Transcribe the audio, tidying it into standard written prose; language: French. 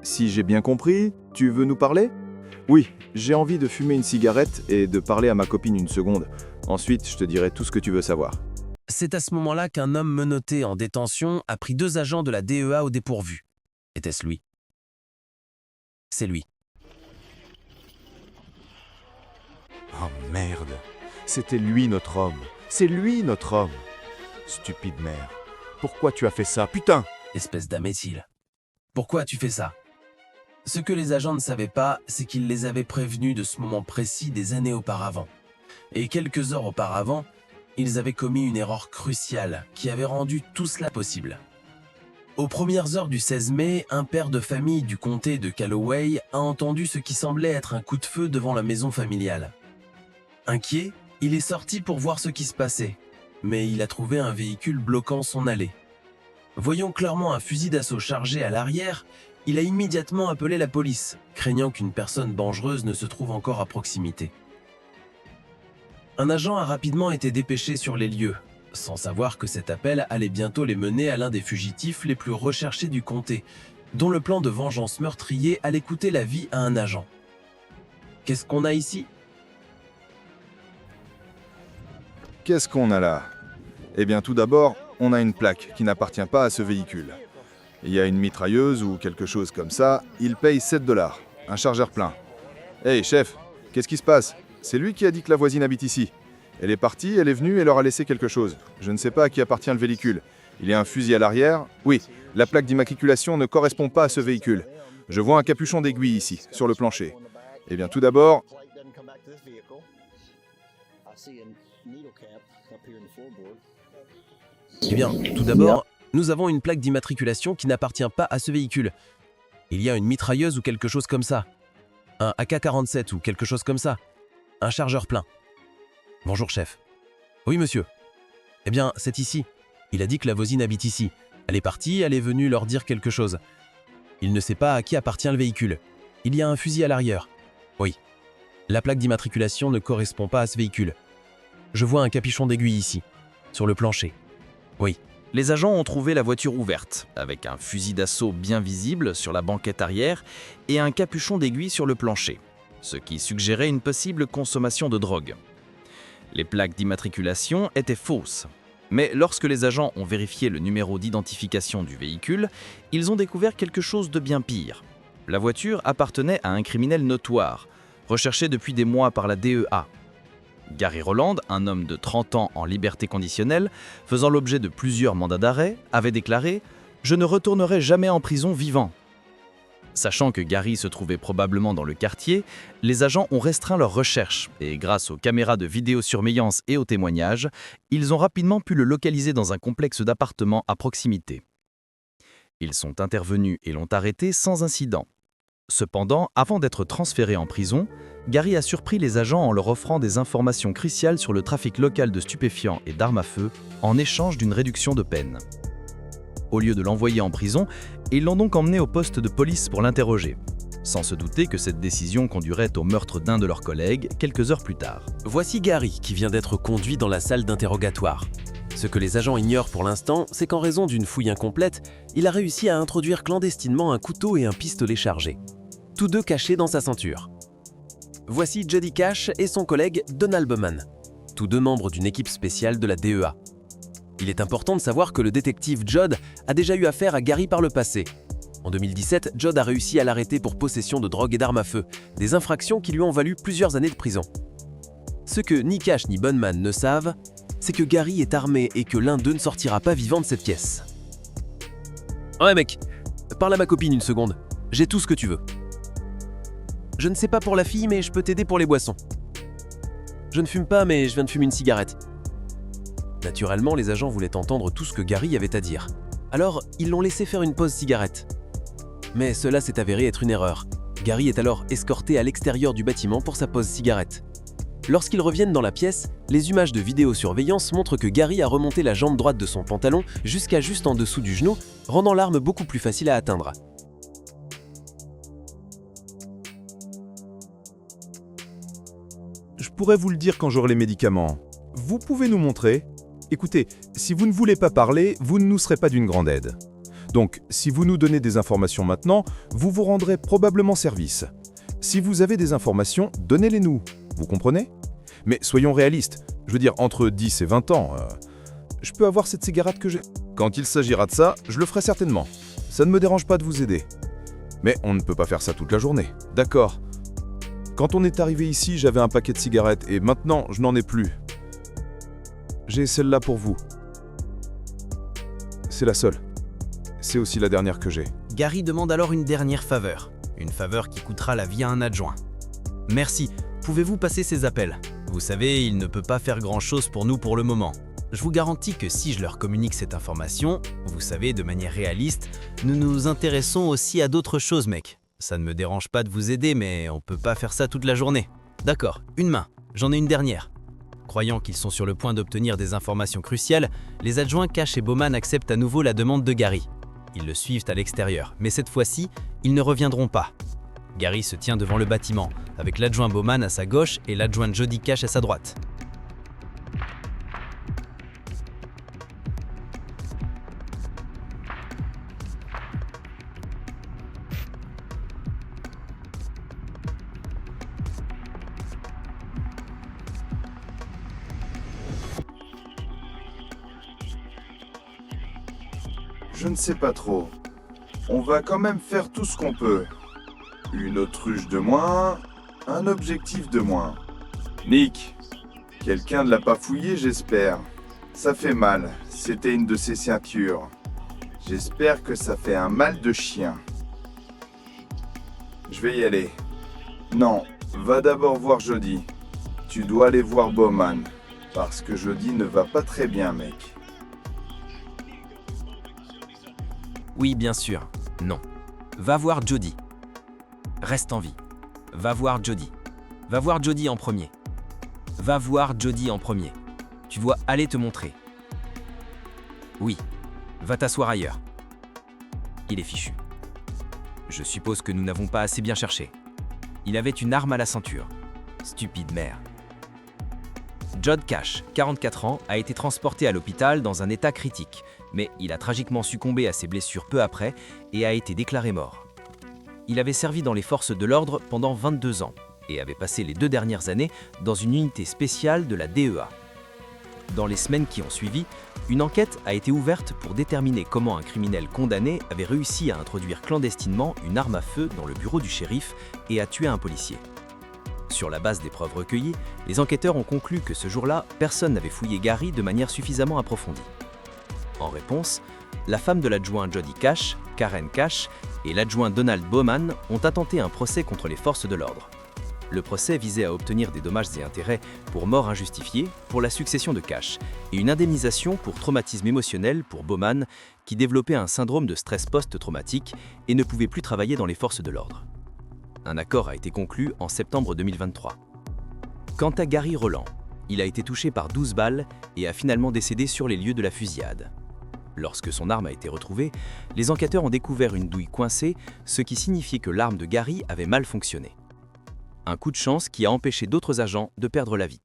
Si j'ai bien compris, tu veux nous parler? Oui, j'ai envie de fumer une cigarette et de parler à ma copine une seconde. Ensuite, je te dirai tout ce que tu veux savoir. C'est à ce moment-là qu'un homme menotté en détention a pris 2 agents de la DEA au dépourvu. Était-ce lui? C'est lui. Oh merde, c'était lui notre homme. C'est lui notre homme. Stupide mère. Pourquoi tu as fait ça, putain? Espèce d'imbécile. Pourquoi tu fais ça? Ce que les agents ne savaient pas, c'est qu'il les avait prévenus de ce moment précis des années auparavant. Et quelques heures auparavant, ils avaient commis une erreur cruciale qui avait rendu tout cela possible. Aux premières heures du 16 mai, un père de famille du comté de Calloway a entendu ce qui semblait être un coup de feu devant la maison familiale. Inquiet, il est sorti pour voir ce qui se passait, mais il a trouvé un véhicule bloquant son allée. Voyant clairement un fusil d'assaut chargé à l'arrière, il a immédiatement appelé la police, craignant qu'une personne dangereuse ne se trouve encore à proximité. Un agent a rapidement été dépêché sur les lieux, sans savoir que cet appel allait bientôt les mener à l'un des fugitifs les plus recherchés du comté, dont le plan de vengeance meurtrier allait coûter la vie à un agent. Qu'est-ce qu'on a ici? Qu'est-ce qu'on a là? Eh bien, tout d'abord, on a une plaque qui n'appartient pas à ce véhicule. Il y a une mitrailleuse ou quelque chose comme ça, il paye 7 $, un chargeur plein. Hey, chef, qu'est-ce qui se passe? C'est lui qui a dit que la voisine habite ici. Elle est partie, elle est venue et leur a laissé quelque chose. Je ne sais pas à qui appartient le véhicule. Il y a un fusil à l'arrière. Oui, la plaque d'immatriculation ne correspond pas à ce véhicule. Je vois un capuchon d'aiguille ici, sur le plancher. Eh bien, tout d'abord, Eh bien, tout d'abord, nous avons une plaque d'immatriculation qui n'appartient pas à ce véhicule. Il y a une mitrailleuse ou quelque chose comme ça. Un AK-47 ou quelque chose comme ça. Un chargeur plein. Bonjour, chef. Oui, monsieur. Eh bien, c'est ici. Il a dit que la voisine habite ici. Elle est partie, elle est venue leur dire quelque chose. Il ne sait pas à qui appartient le véhicule. Il y a un fusil à l'arrière. Oui. La plaque d'immatriculation ne correspond pas à ce véhicule. Je vois un capuchon d'aiguille ici, sur le plancher. Oui. Les agents ont trouvé la voiture ouverte, avec un fusil d'assaut bien visible sur la banquette arrière et un capuchon d'aiguille sur le plancher, ce qui suggérait une possible consommation de drogue. Les plaques d'immatriculation étaient fausses, mais lorsque les agents ont vérifié le numéro d'identification du véhicule, ils ont découvert quelque chose de bien pire. La voiture appartenait à un criminel notoire, recherché depuis des mois par la DEA. Gary Roland, un homme de 30 ans en liberté conditionnelle, faisant l'objet de plusieurs mandats d'arrêt, avait déclaré « Je ne retournerai jamais en prison vivant ». Sachant que Gary se trouvait probablement dans le quartier, les agents ont restreint leurs recherches et grâce aux caméras de vidéosurveillance et aux témoignages, ils ont rapidement pu le localiser dans un complexe d'appartements à proximité. Ils sont intervenus et l'ont arrêté sans incident. Cependant, avant d'être transféré en prison, Gary a surpris les agents en leur offrant des informations cruciales sur le trafic local de stupéfiants et d'armes à feu en échange d'une réduction de peine. Au lieu de l'envoyer en prison, ils l'ont donc emmené au poste de police pour l'interroger, sans se douter que cette décision conduirait au meurtre d'un de leurs collègues quelques heures plus tard. Voici Gary qui vient d'être conduit dans la salle d'interrogatoire. Ce que les agents ignorent pour l'instant, c'est qu'en raison d'une fouille incomplète, il a réussi à introduire clandestinement un couteau et un pistolet chargé, tous deux cachés dans sa ceinture. Voici Jody Cash et son collègue Donald Bowman, tous deux membres d'une équipe spéciale de la DEA. Il est important de savoir que le détective Judd a déjà eu affaire à Gary par le passé. En 2017, Judd a réussi à l'arrêter pour possession de drogue et d'armes à feu, des infractions qui lui ont valu plusieurs années de prison. Ce que ni Cash ni Bowman ne savent, c'est que Gary est armé et que l'un d'eux ne sortira pas vivant de cette pièce. Ouais mec, parle à ma copine une seconde, j'ai tout ce que tu veux. Je ne sais pas pour la fille, mais je peux t'aider pour les boissons. Je ne fume pas, mais je viens de fumer une cigarette. Naturellement, les agents voulaient entendre tout ce que Gary avait à dire. Alors, ils l'ont laissé faire une pause cigarette. Mais cela s'est avéré être une erreur. Gary est alors escorté à l'extérieur du bâtiment pour sa pause cigarette. Lorsqu'ils reviennent dans la pièce, les images de vidéosurveillance montrent que Gary a remonté la jambe droite de son pantalon jusqu'à juste en dessous du genou, rendant l'arme beaucoup plus facile à atteindre. Je pourrais vous le dire quand j'aurai les médicaments. Vous pouvez nous montrer? Écoutez, si vous ne voulez pas parler, vous ne nous serez pas d'une grande aide. Donc, si vous nous donnez des informations maintenant, vous vous rendrez probablement service. Si vous avez des informations, donnez-les-nous. Vous comprenez? Mais soyons réalistes. Je veux dire, entre 10 et 20 ans, je peux avoir cette cigarette que j'ai. Quand il s'agira de ça, je le ferai certainement. Ça ne me dérange pas de vous aider. Mais on ne peut pas faire ça toute la journée. D'accord. Quand on est arrivé ici, j'avais un paquet de cigarettes et maintenant, je n'en ai plus. J'ai celle-là pour vous. C'est la seule. C'est aussi la dernière que j'ai. Gary demande alors une dernière faveur. Une faveur qui coûtera la vie à un adjoint. Merci, pouvez-vous passer ces appels? Vous savez, il ne peut pas faire grand-chose pour nous pour le moment. Je vous garantis que si je leur communique cette information, vous savez, de manière réaliste, nous nous intéressons aussi à d'autres choses, mec. Ça ne me dérange pas de vous aider, mais on peut pas faire ça toute la journée. D'accord, une main, j'en ai une dernière. Croyant qu'ils sont sur le point d'obtenir des informations cruciales, les adjoints Cash et Bowman acceptent à nouveau la demande de Gary. Ils le suivent à l'extérieur, mais cette fois-ci, ils ne reviendront pas. Gary se tient devant le bâtiment, avec l'adjoint Bowman à sa gauche et l'adjointe Jody Cash à sa droite. Je ne sais pas trop. On va quand même faire tout ce qu'on peut. Une autruche de moins, un objectif de moins. Nick, quelqu'un ne l'a pas fouillé, j'espère. Ça fait mal, c'était une de ses ceintures. J'espère que ça fait un mal de chien. Je vais y aller. Non, va d'abord voir Jody. Tu dois aller voir Bowman, parce que Jody ne va pas très bien, mec. Oui, bien sûr. Non. Va voir Jody. Reste en vie. Va voir Jody. Va voir Jody en premier. Va voir Jody en premier. Tu dois aller te montrer. Oui. Va t'asseoir ailleurs. Il est fichu. Je suppose que nous n'avons pas assez bien cherché. Il avait une arme à la ceinture. Stupide mère. Judd Cash, 44 ans, a été transporté à l'hôpital dans un état critique, mais il a tragiquement succombé à ses blessures peu après et a été déclaré mort. Il avait servi dans les forces de l'ordre pendant 22 ans et avait passé les 2 dernières années dans une unité spéciale de la DEA. Dans les semaines qui ont suivi, une enquête a été ouverte pour déterminer comment un criminel condamné avait réussi à introduire clandestinement une arme à feu dans le bureau du shérif et à tuer un policier. Sur la base des preuves recueillies, les enquêteurs ont conclu que ce jour-là, personne n'avait fouillé Gary de manière suffisamment approfondie. En réponse, la femme de l'adjoint Jody Cash, Karen Cash, et l'adjoint Donald Bowman ont intenté un procès contre les forces de l'ordre. Le procès visait à obtenir des dommages et intérêts pour mort injustifiée pour la succession de Cash et une indemnisation pour traumatisme émotionnel pour Bowman qui développait un syndrome de stress post-traumatique et ne pouvait plus travailler dans les forces de l'ordre. Un accord a été conclu en septembre 2023. Quant à Gary Roland, il a été touché par 12 balles et a finalement décédé sur les lieux de la fusillade. Lorsque son arme a été retrouvée, les enquêteurs ont découvert une douille coincée, ce qui signifiait que l'arme de Gary avait mal fonctionné. Un coup de chance qui a empêché d'autres agents de perdre la vie.